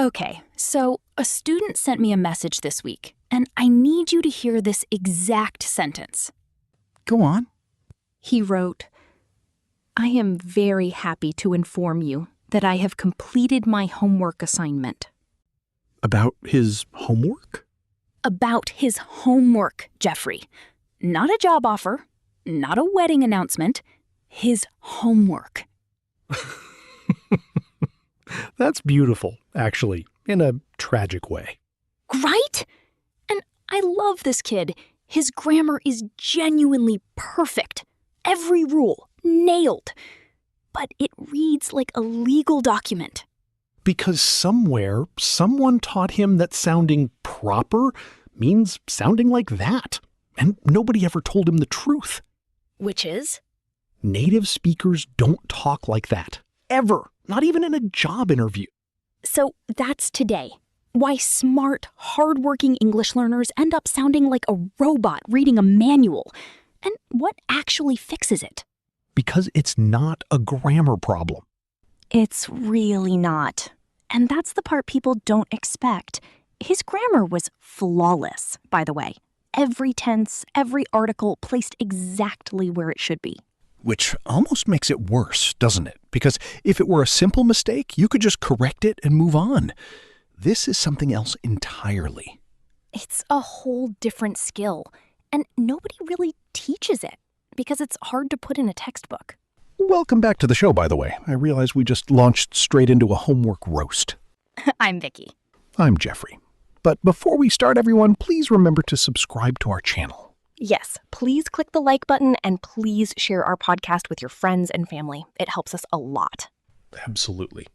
Okay, so a student sent me a message this week, and I need you to hear this exact sentence. Go on. He wrote, "I am very happy to inform you that I have completed my homework assignment." About his homework? About his homework, Jeffrey. Not a job offer, not a wedding announcement, his homework. That's beautiful, actually, in a tragic way. Right? And I love this kid. His grammar is genuinely perfect. Every rule, nailed. But it reads like a legal document. Because somewhere, someone taught him that sounding proper means sounding like that. And nobody ever told him the truth. Which is? Native speakers don't talk like that. Ever. Not even in a job interview. So that's today. Why smart, hardworking English learners end up sounding like a robot reading a manual. And what actually fixes it? Because it's not a grammar problem. It's really not. And that's the part people don't expect. His grammar was flawless, by the way. Every tense, every article placed exactly where it should be. Which almost makes it worse, doesn't it? Because if it were a simple mistake, you could just correct it and move on. This is something else entirely. It's a whole different skill, and nobody really teaches it because it's hard to put in a textbook. Welcome back to the show, by the way. I realize we just launched straight into a homework roast. I'm Vicky. I'm Jeffrey. But before we start, everyone, please remember to subscribe to our channel. Yes, please click the like button and please share our podcast with your friends and family. It helps us a lot. Absolutely.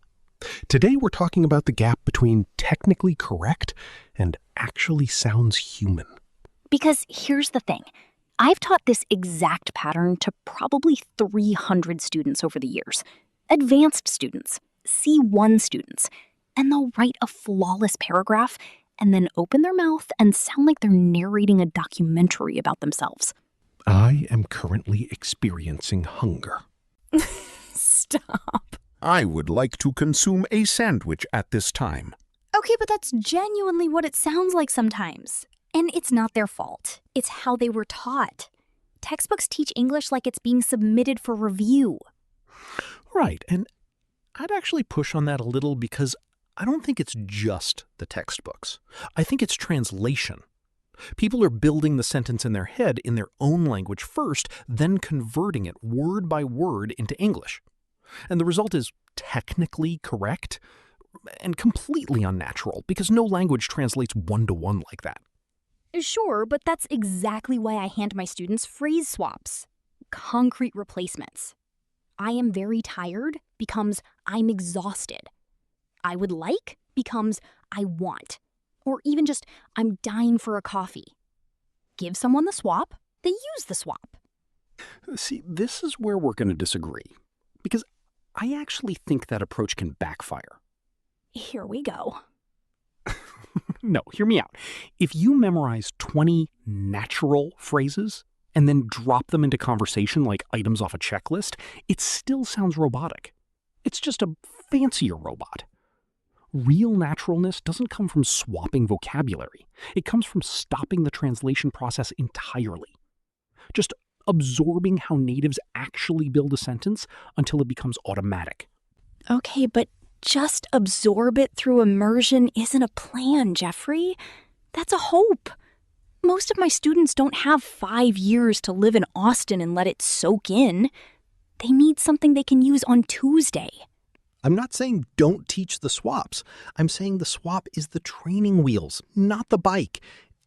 Today we're talking about the gap between technically correct and actually sounds human. Because here's the thing. I've taught this exact pattern to probably 300 students over the years. Advanced students, C1 students, and they'll write a flawless paragraph and then open their mouth and sound like they're narrating a documentary about themselves. I am currently experiencing hunger. Stop. I would like to consume a sandwich at this time. Okay, but that's genuinely what it sounds like sometimes. And it's not their fault. It's how they were taught. Textbooks teach English like it's being submitted for review. Right, and I'd actually push on that a little because I don't think it's just the textbooks. I think it's translation. People are building the sentence in their head in their own language first, then converting it word by word into English. And the result is technically correct and completely unnatural because no language translates one-to-one like that. Sure, but that's exactly why I hand my students phrase swaps. Concrete replacements. I am very tired becomes I'm exhausted. I would like becomes I want. Or even just I'm dying for a coffee. Give someone the swap, they use the swap. See, this is where we're going to disagree. Because I actually think that approach can backfire. Here we go. No, hear me out. If you memorize 20 natural phrases and then drop them into conversation like items off a checklist, it still sounds robotic. It's just a fancier robot. Real naturalness doesn't come from swapping vocabulary. It comes from stopping the translation process entirely. Just absorbing how natives actually build a sentence until it becomes automatic. Okay, but just absorb it through immersion isn't a plan, Jeffrey. That's a hope. Most of my students don't have 5 years to live in Austin and let it soak in. They need something they can use on Tuesday. I'm not saying don't teach the swaps. I'm saying the swap is the training wheels, not the bike.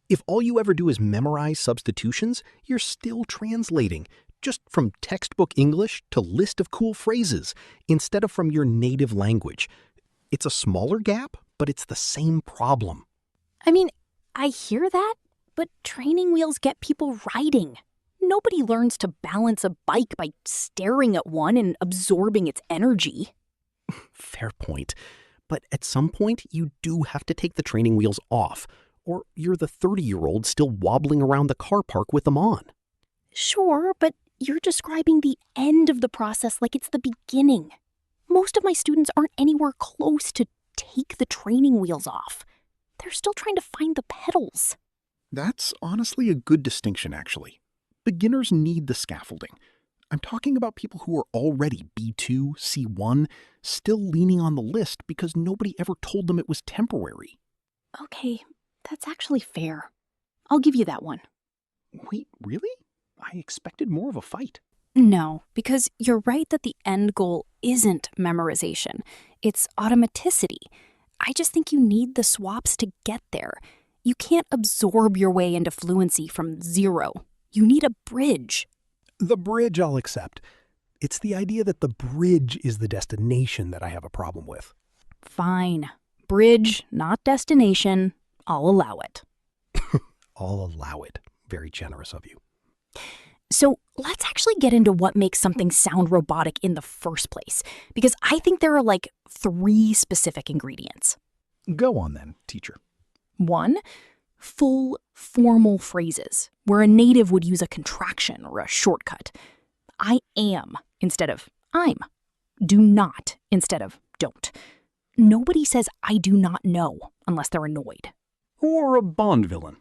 If all you ever do is memorize substitutions, you're still translating, just from textbook English to list of cool phrases, instead of from your native language. It's a smaller gap, but it's the same problem. I mean, I hear that, but training wheels get people riding. Nobody learns to balance a bike by staring at one and absorbing its energy. Fair point. But at some point, you do have to take the training wheels off, or you're the 30-year-old still wobbling around the car park with them on. Sure, but you're describing the end of the process like it's the beginning. Most of my students aren't anywhere close to take the training wheels off. They're still trying to find the pedals. That's honestly a good distinction, actually. Beginners need the scaffolding. I'm talking about people who are already B2, C1, still leaning on the list because nobody ever told them it was temporary. Okay, that's actually fair. I'll give you that one. Wait, really? I expected more of a fight. No, because you're right that the end goal isn't memorization. It's automaticity. I just think you need the swaps to get there. You can't absorb your way into fluency from zero. You need a bridge. The bridge I'll accept. It's the idea that the bridge is the destination that I have a problem with. Fine. Bridge, not destination. I'll allow it. I'll allow it. Very generous of you. So let's actually get into what makes something sound robotic in the first place, because I think there are like 3 specific ingredients. Go on then, teacher. 1, full formal phrases, where a native would use a contraction or a shortcut. I am instead of I'm. Do not instead of don't. Nobody says I do not know unless they're annoyed. Or a Bond villain.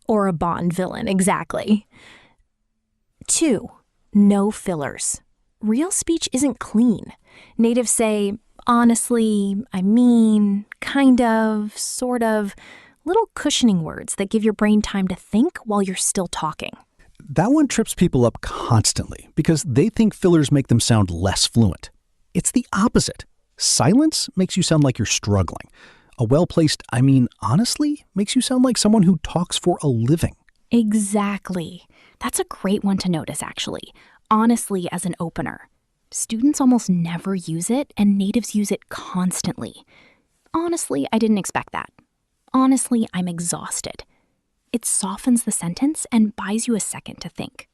Or a Bond villain, exactly. 2, no fillers. Real speech isn't clean. Natives say, honestly, I mean, kind of, sort of, little cushioning words that give your brain time to think while you're still talking. That one trips people up constantly because they think fillers make them sound less fluent. It's the opposite. Silence makes you sound like you're struggling. A well-placed, I mean, honestly, makes you sound like someone who talks for a living. Exactly. That's a great one to notice, actually. Honestly, as an opener. Students almost never use it, and natives use it constantly. Honestly, I didn't expect that. Honestly, I'm exhausted. It softens the sentence and buys you a second to think.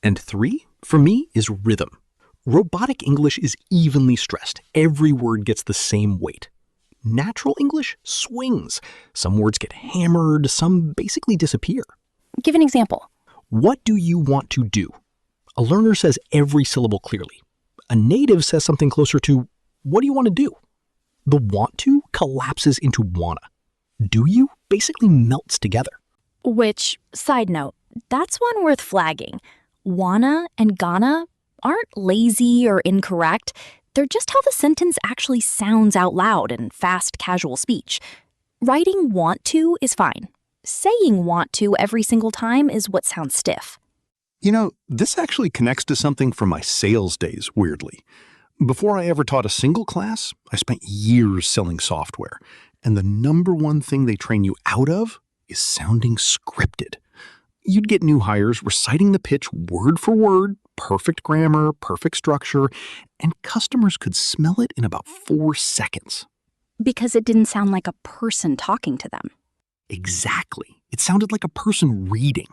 And 3, for me, is rhythm. Robotic English is evenly stressed. Every word gets the same weight. Natural English swings. Some words get hammered, some basically disappear. Give an example. What do you want to do? A learner says every syllable clearly. A native says something closer to, what do you want to do? The want to collapses into wanna. Do you basically melts together. Which, side note, that's one worth flagging. Wanna and gonna aren't lazy or incorrect. They're just how the sentence actually sounds out loud in fast, casual speech. Writing want to is fine. Saying want to every single time is what sounds stiff. You know, this actually connects to something from my sales days, weirdly. Before I ever taught a single class, I spent years selling software, and the number one thing they train you out of is sounding scripted. You'd get new hires reciting the pitch word for word, perfect grammar, perfect structure, and customers could smell it in about 4 seconds. Because it didn't sound like a person talking to them. Exactly. It sounded like a person reading.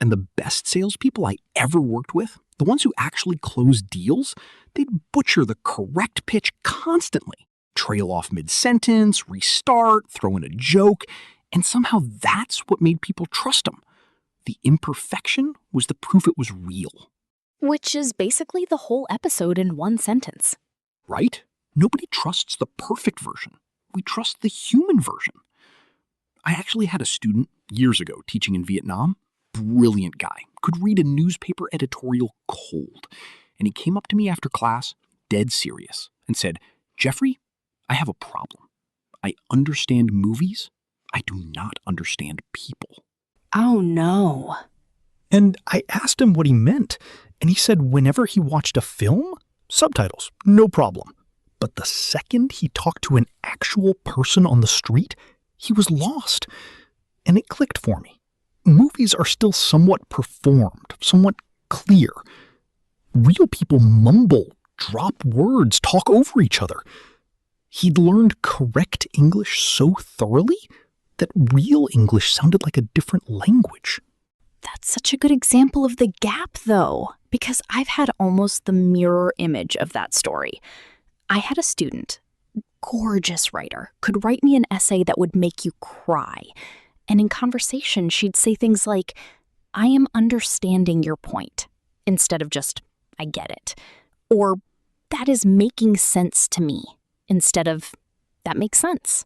And the best salespeople I ever worked with, the ones who actually closed deals, they'd butcher the correct pitch constantly, trail off mid-sentence, restart, throw in a joke, and somehow that's what made people trust them. The imperfection was the proof it was real. Which is basically the whole episode in one sentence. Right? Nobody trusts the perfect version. We trust the human version. I actually had a student years ago teaching in Vietnam. Brilliant guy. Could read a newspaper editorial cold. And he came up to me after class, dead serious, and said, Jeffrey, I have a problem. I understand movies. I do not understand people. Oh no. And I asked him what he meant, and he said whenever he watched a film, subtitles, no problem. But the second he talked to an actual person on the street, he was lost. And it clicked for me. Movies are still somewhat performed, somewhat clear. Real people mumble, drop words, talk over each other. He'd learned correct English so thoroughly that real English sounded like a different language. That's such a good example of the gap, though, because I've had almost the mirror image of that story. I had a student, gorgeous writer, could write me an essay that would make you cry. And in conversation, she'd say things like, I am understanding your point, instead of just, I get it. Or, that is making sense to me instead of that makes sense.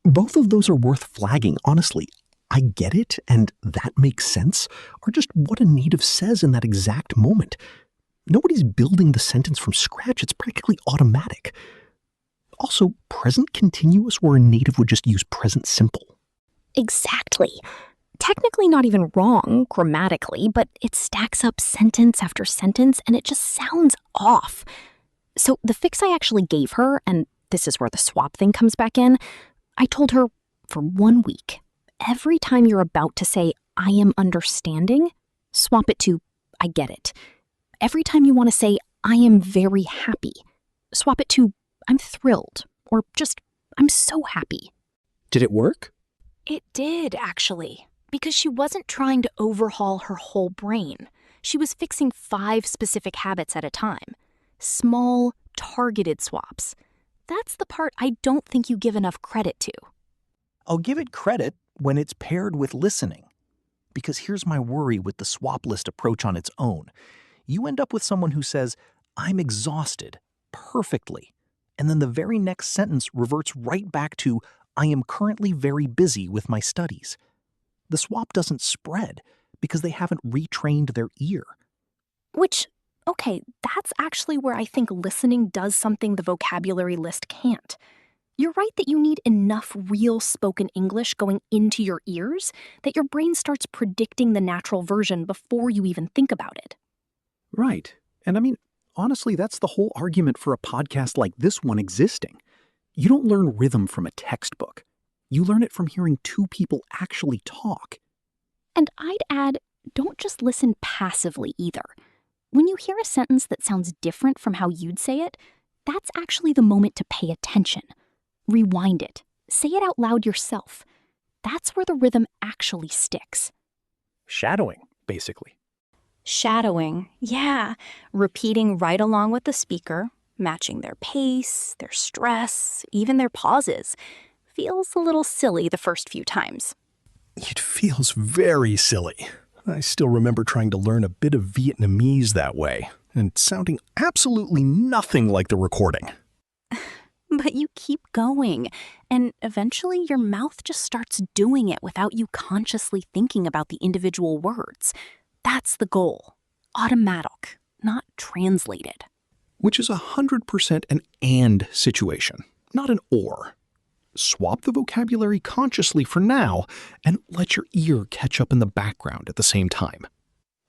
Both of those are worth flagging, honestly. I get it, and that makes sense, are just what a native says in that exact moment. Nobody's building the sentence from scratch. It's practically automatic. Also, present continuous where a native would just use present simple. Exactly. Technically not even wrong grammatically, but it stacks up sentence after sentence and it just sounds off. So the fix I actually gave her, and this is where the swap thing comes back in, I told her for 1 week, every time you're about to say, I am understanding, swap it to, I get it. Every time you want to say, I am very happy, swap it to, I'm thrilled, or just, I'm so happy. Did it work? It did, actually, because she wasn't trying to overhaul her whole brain. She was fixing 5 specific habits at a time. Small, targeted swaps. That's the part I don't think you give enough credit to. I'll give it credit when it's paired with listening. Because here's my worry with the swap list approach on its own. You end up with someone who says, I'm exhausted, perfectly. And then the very next sentence reverts right back to, I am currently very busy with my studies. The swap doesn't spread because they haven't retrained their ear. Which, okay, that's actually where I think listening does something the vocabulary list can't. You're right that you need enough real spoken English going into your ears that your brain starts predicting the natural version before you even think about it. Right. And I mean, honestly, that's the whole argument for a podcast like this one existing. You don't learn rhythm from a textbook. You learn it from hearing 2 people actually talk. And I'd add, don't just listen passively either. When you hear a sentence that sounds different from how you'd say it, that's actually the moment to pay attention. Rewind it. Say it out loud yourself. That's where the rhythm actually sticks. Shadowing, basically. Shadowing, yeah. Repeating right along with the speaker, matching their pace, their stress, even their pauses. Feels a little silly the first few times. It feels very silly. I still remember trying to learn a bit of Vietnamese that way, and sounding absolutely nothing like the recording. But you keep going, and eventually your mouth just starts doing it without you consciously thinking about the individual words. That's the goal. Automatic, not translated. Which is 100% an and situation, not an or. Swap the vocabulary consciously for now, and let your ear catch up in the background at the same time.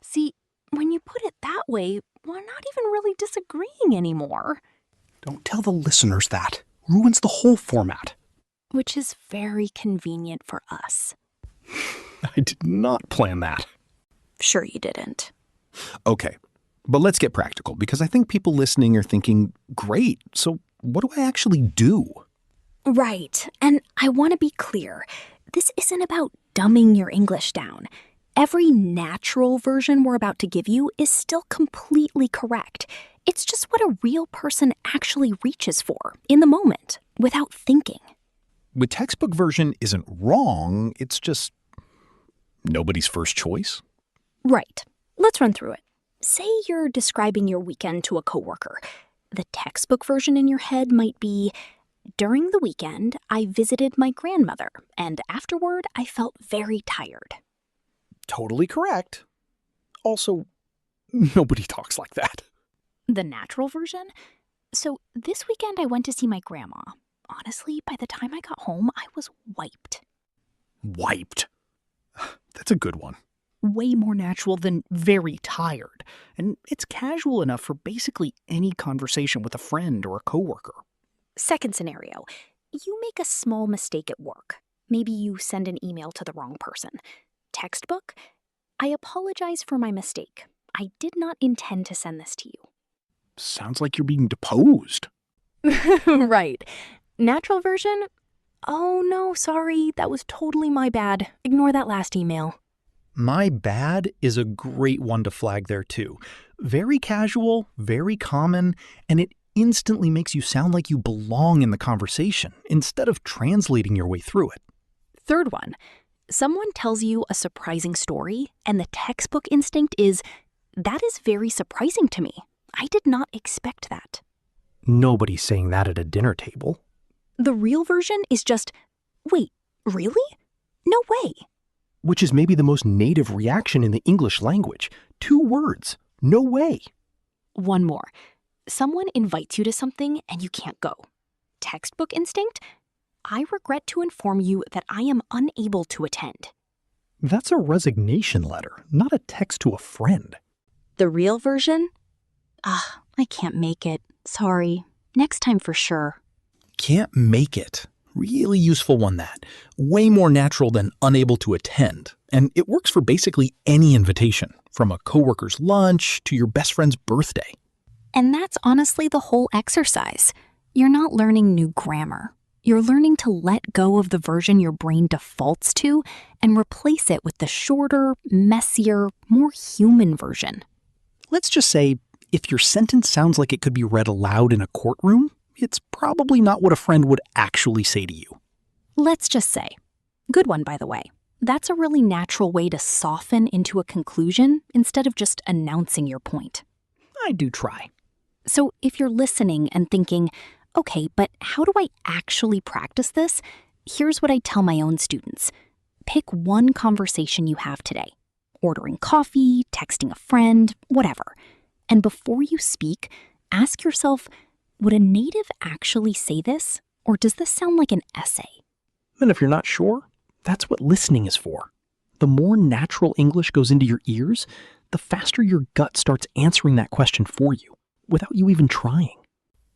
See, when you put it that way, we're not even really disagreeing anymore. Don't tell the listeners that. Ruins the whole format. Which is very convenient for us. I did not plan that. Sure you didn't. Okay, but let's get practical, because I think people listening are thinking, great, so what do I actually do? Right, and I want to be clear. This isn't about dumbing your English down. Every natural version we're about to give you is still completely correct. It's just what a real person actually reaches for, in the moment, without thinking. The textbook version isn't wrong, it's just nobody's first choice. Right. Let's run through it. Say you're describing your weekend to a coworker. The textbook version in your head might be, during the weekend, I visited my grandmother, and afterward, I felt very tired. Totally correct. Also, nobody talks like that. The natural version? So this weekend I went to see my grandma. Honestly, by the time I got home, I was wiped. Wiped. That's a good one. Way more natural than very tired. And it's casual enough for basically any conversation with a friend or a coworker. Second scenario. You make a small mistake at work. Maybe you send an email to the wrong person. Textbook? I apologize for my mistake. I did not intend to send this to you. Sounds like you're being deposed. Right. Natural version? Oh, no, sorry. That was totally my bad. Ignore that last email. My bad is a great one to flag there too. Very casual, very common, and it instantly makes you sound like you belong in the conversation instead of translating your way through it. Third one. Someone tells you a surprising story, and the textbook instinct is, that is very surprising to me. I did not expect that. Nobody's saying that at a dinner table. The real version is just, wait, really? No way. Which is maybe the most native reaction in the English language. 2 words. No way. One more. Someone invites you to something and you can't go. Textbook instinct? I regret to inform you that I am unable to attend. That's a resignation letter, not a text to a friend. The real version? I can't make it. Sorry. Next time for sure. Can't make it. Really useful one, that. Way more natural than unable to attend. And it works for basically any invitation, from a coworker's lunch to your best friend's birthday. And that's honestly the whole exercise. You're not learning new grammar. You're learning to let go of the version your brain defaults to and replace it with the shorter, messier, more human version. Let's just say, if your sentence sounds like it could be read aloud in a courtroom, it's probably not what a friend would actually say to you. Let's just say. Good one, by the way. That's a really natural way to soften into a conclusion instead of just announcing your point. I do try. So if you're listening and thinking, okay, but how do I actually practice this? Here's what I tell my own students. Pick one conversation you have today. Ordering coffee, texting a friend, whatever. And before you speak, ask yourself, would a native actually say this? Or does this sound like an essay? And if you're not sure, that's what listening is for. The more natural English goes into your ears, the faster your gut starts answering that question for you, without you even trying.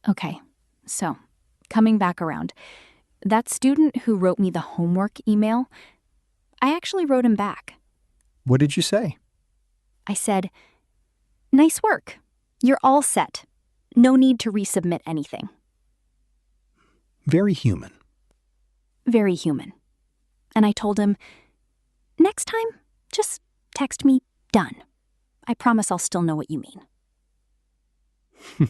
Okay, so coming back around, that student who wrote me the homework email, I actually wrote him back. What did you say? I said, nice work. You're all set. No need to resubmit anything. Very human. Very human. And I told him, next time, just text me, done. I promise I'll still know what you mean.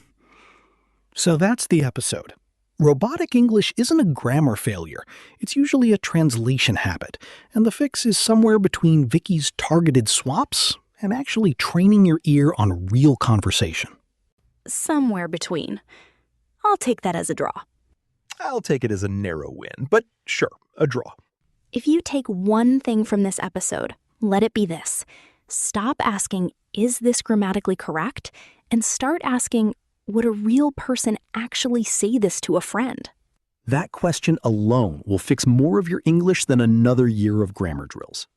So that's the episode. Robotic English isn't a grammar failure. It's usually a translation habit, and the fix is somewhere between Vicky's targeted swaps and actually training your ear on real conversation. Somewhere between. I'll take that as a draw. I'll take it as a narrow win, but sure, a draw. If you take one thing from this episode, let it be this. Stop asking, is this grammatically correct? And start asking, would a real person actually say this to a friend? That question alone will fix more of your English than another year of grammar drills.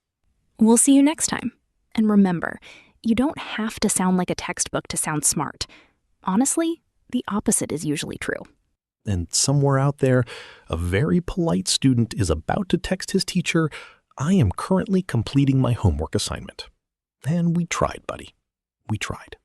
We'll see you next time. And remember, you don't have to sound like a textbook to sound smart. Honestly, the opposite is usually true. And somewhere out there, a very polite student is about to text his teacher, I am currently completing my homework assignment. And we tried, buddy. We tried.